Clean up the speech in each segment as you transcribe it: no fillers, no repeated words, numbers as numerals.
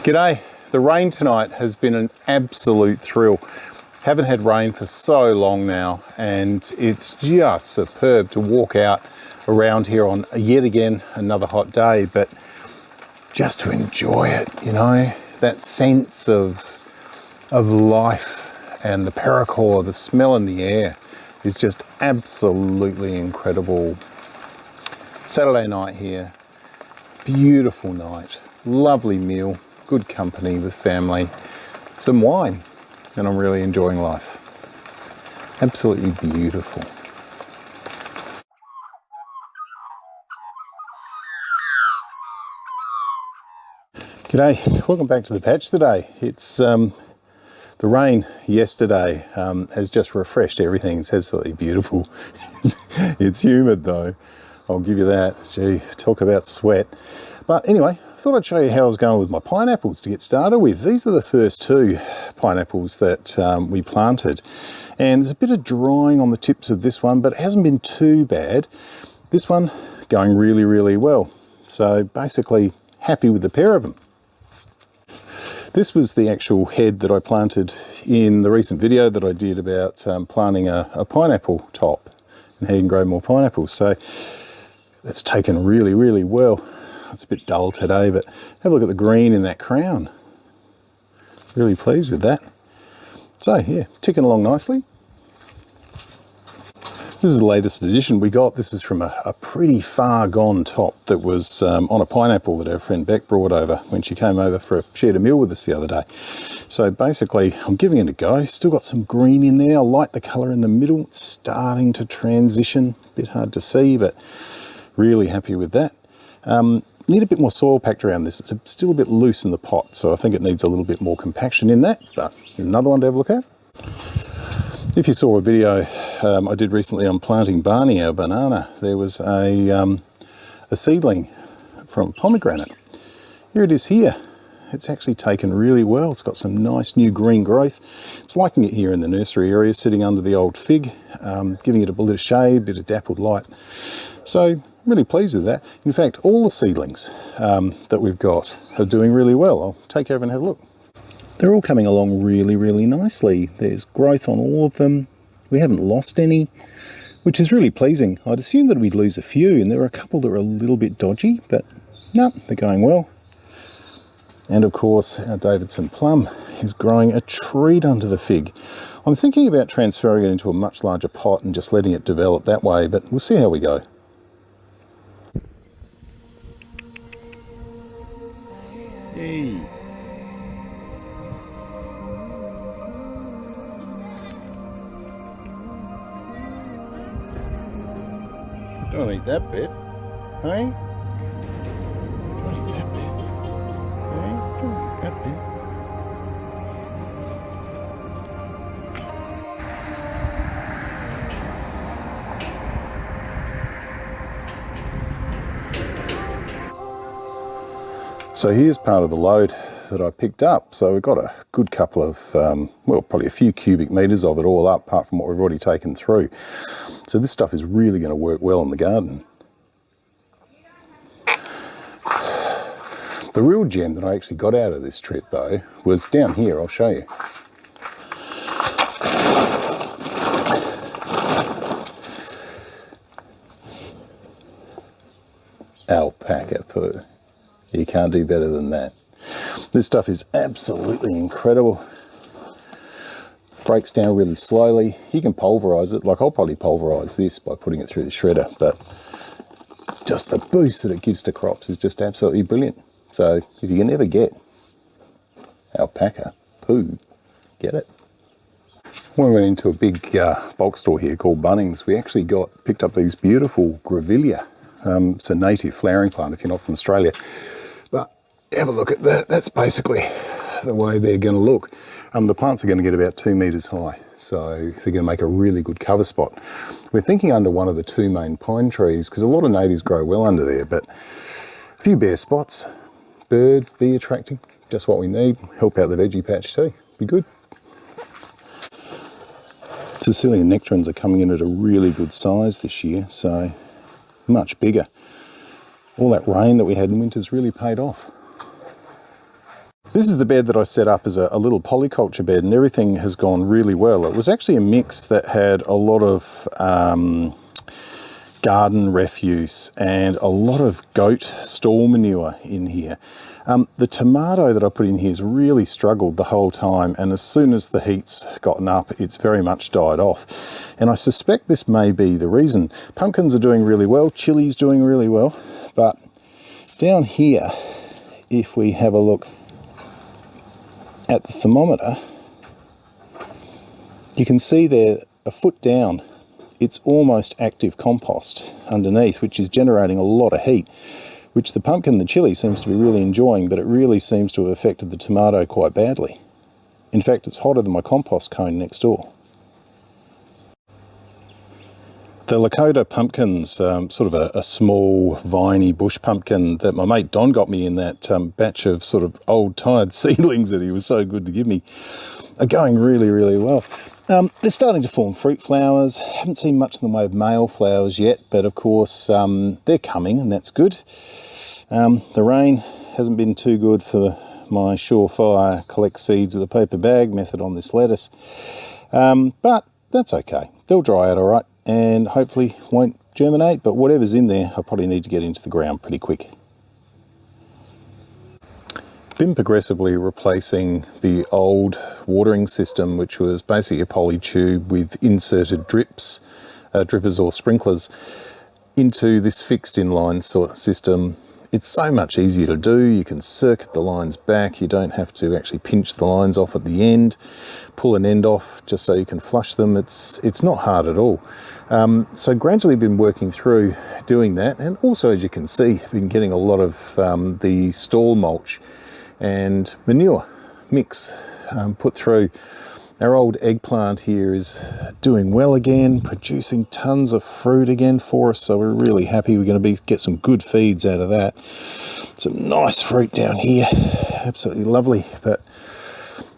G'day. The rain tonight has been an absolute thrill. Haven't had rain for so long now, and it's just superb to walk out around here on yet again another hot day, but just to enjoy it, you know, that sense of life and the paracord, the smell in the air is just absolutely incredible. Saturday night here, beautiful night, lovely meal, good company with family, some wine, and I'm really enjoying life. Absolutely beautiful. G'day, welcome back to the patch today. It's the rain yesterday has just refreshed everything. It's absolutely beautiful. It's humid though, I'll give you that. Gee, talk about sweat. But anyway, I thought I'd show you how I was going with my pineapples to get started with. These are the first two pineapples that we planted. And there's a bit of drying on the tips of this one, but it hasn't been too bad. This one going really, really well. So basically happy with the pair of them. This was the actual head that I planted in the recent video that I did about planting a pineapple top and how you can grow more pineapples. So that's taken really, really well. It's a bit dull today, but have a look at the green in that crown. Really pleased with that. So yeah, ticking along nicely. This is the latest edition we got. This is from a pretty far gone top that was on a pineapple that our friend Beck brought over when she came over shared a meal with us the other day. So basically I'm giving it a go. Still got some green in there. I like the colour in the middle. It's starting to transition. A bit hard to see, but really happy with that. Need a bit more soil packed around this. It's still a bit loose in the pot, so I think it needs a little bit more compaction in that, but another one to have a look at. If you saw a video I did recently on planting Barney, our banana, there was a seedling from pomegranate. Here it is here. It's actually taken really well. It's got some nice new green growth. It's liking it here in the nursery area, sitting under the old fig, giving it a bit of shade, a bit of dappled light. So really pleased with that. In fact, all the seedlings that we've got are doing really well. I'll take you over and have a look. They're all coming along really, really nicely. There's growth on all of them. We haven't lost any, which is really pleasing. I'd assumed that we'd lose a few, and there are a couple that are a little bit dodgy, but no, they're going well. And of course, our Davidson plum is growing a treat under the fig. I'm thinking about transferring it into a much larger pot and just letting it develop that way, but we'll see how we go. Hey. Don't eat that bit, hey? Don't eat that bit, hey? Don't eat that bit. So here's part of the load that I picked up. So we've got a good couple of, well, probably a few cubic meters of it all up, apart from what we've already taken through. So this stuff is really going to work well in the garden. The real gem that I actually got out of this trip though was down here. I'll show you. Alpaca Poop. You can't do better than that. This stuff is absolutely incredible. Breaks down really slowly. You can pulverize it. Like I'll probably pulverize this by putting it through the shredder, but just the boost that it gives to crops is just absolutely brilliant. So if you can ever get Alpaca Poop, get it. When we went into a big bulk store here called Bunnings, we actually picked up these beautiful grevillea. It's a native flowering plant if you're not from Australia. But have a look at that. That's basically the way they're going to look. The plants are going to get about 2 meters high, so they're going to make a really good cover spot. We're thinking under one of the two main pine trees, because a lot of natives grow well under there, but a few bare spots, bird, bee attracting, just what we need. Help out the veggie patch too, be good. Sicilian nectarines are coming in at a really good size this year, so much bigger. All that rain that we had in winter's really paid off. This is the bed that I set up as a little polyculture bed, and everything has gone really well. It was actually a mix that had a lot of garden refuse and a lot of goat stall manure in here. The tomato that I put in here has really struggled the whole time, and as soon as the heat's gotten up, it's very much died off. And I suspect this may be the reason. Pumpkins are doing really well, chili's doing really well, but down here, if we have a look at the thermometer, you can see there a foot down, it's almost active compost underneath, which is generating a lot of heat, which the pumpkin, the chili, seems to be really enjoying, but it really seems to have affected the tomato quite badly. In fact, it's hotter than my compost cone next door. The Lakota pumpkin's sort of a small, viney bush pumpkin that my mate Don got me in that batch of sort of old tired seedlings that he was so good to give me, are going really, really well. They're starting to form fruit flowers. Haven't seen much in the way of male flowers yet, but of course they're coming, and that's good. The rain hasn't been too good for my surefire collect seeds with a paper bag method on this lettuce, but that's okay. They'll dry out all right, and hopefully won't germinate, but whatever's in there, I probably need to get into the ground pretty quick. Been progressively replacing the old watering system, which was basically a poly tube with inserted drippers or sprinklers, into this fixed inline sort of system. It's so much easier to do. You can circuit the lines back. You don't have to actually pinch the lines off at the end, pull an end off just so you can flush them. It's not hard at all. So gradually been working through doing that, and also, as you can see, been getting a lot of the stall mulch and manure mix put through. Our old eggplant here is doing well again, producing tons of fruit again for us, so we're really happy. We're going to get some good feeds out of that. Some nice fruit down here, absolutely lovely. But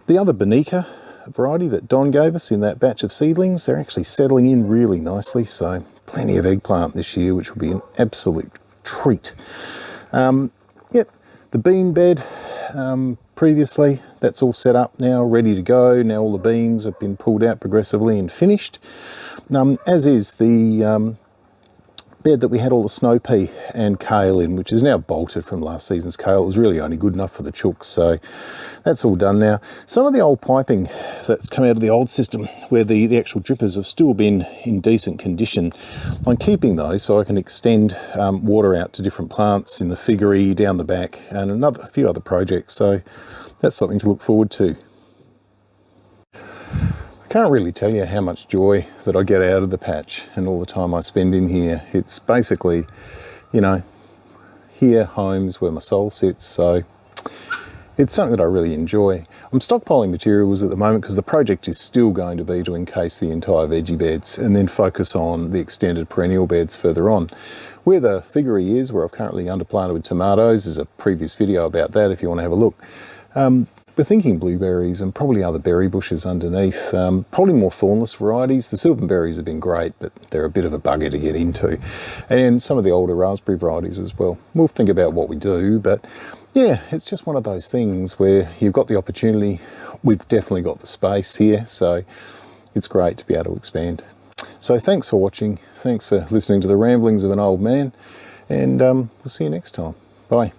the other Bonica variety that Don gave us in that batch of seedlings, they're actually settling in really nicely, so plenty of eggplant this year, which will be an absolute treat. Yep, the bean bed previously, that's all set up now, ready to go. Now all the beans have been pulled out progressively and finished, as is the bed that we had all the snow pea and kale in, which is now bolted from last season's kale. It was really only good enough for the chooks, so that's all done now. Some of the old piping that's come out of the old system, where the actual drippers have still been in decent condition, I'm keeping those so I can extend water out to different plants in the figgery, down the back, and a few other projects, so that's something to look forward to. I can't really tell you how much joy that I get out of the patch and all the time I spend in here. It's basically, you know, here, home's where my soul sits, so it's something that I really enjoy. I'm stockpiling materials at the moment because the project is still going to be to encase the entire veggie beds and then focus on the extended perennial beds further on. Where the figgery is, where I've currently underplanted with tomatoes, there's a previous video about that if you want to have a look. We're thinking blueberries and probably other berry bushes underneath, probably more thornless varieties. The silverberries have been great, but they're a bit of a bugger to get into. And some of the older raspberry varieties as well. We'll think about what we do, but yeah, it's just one of those things where you've got the opportunity. We've definitely got the space here, so it's great to be able to expand. So thanks for watching. Thanks for listening to the ramblings of an old man, and we'll see you next time. Bye.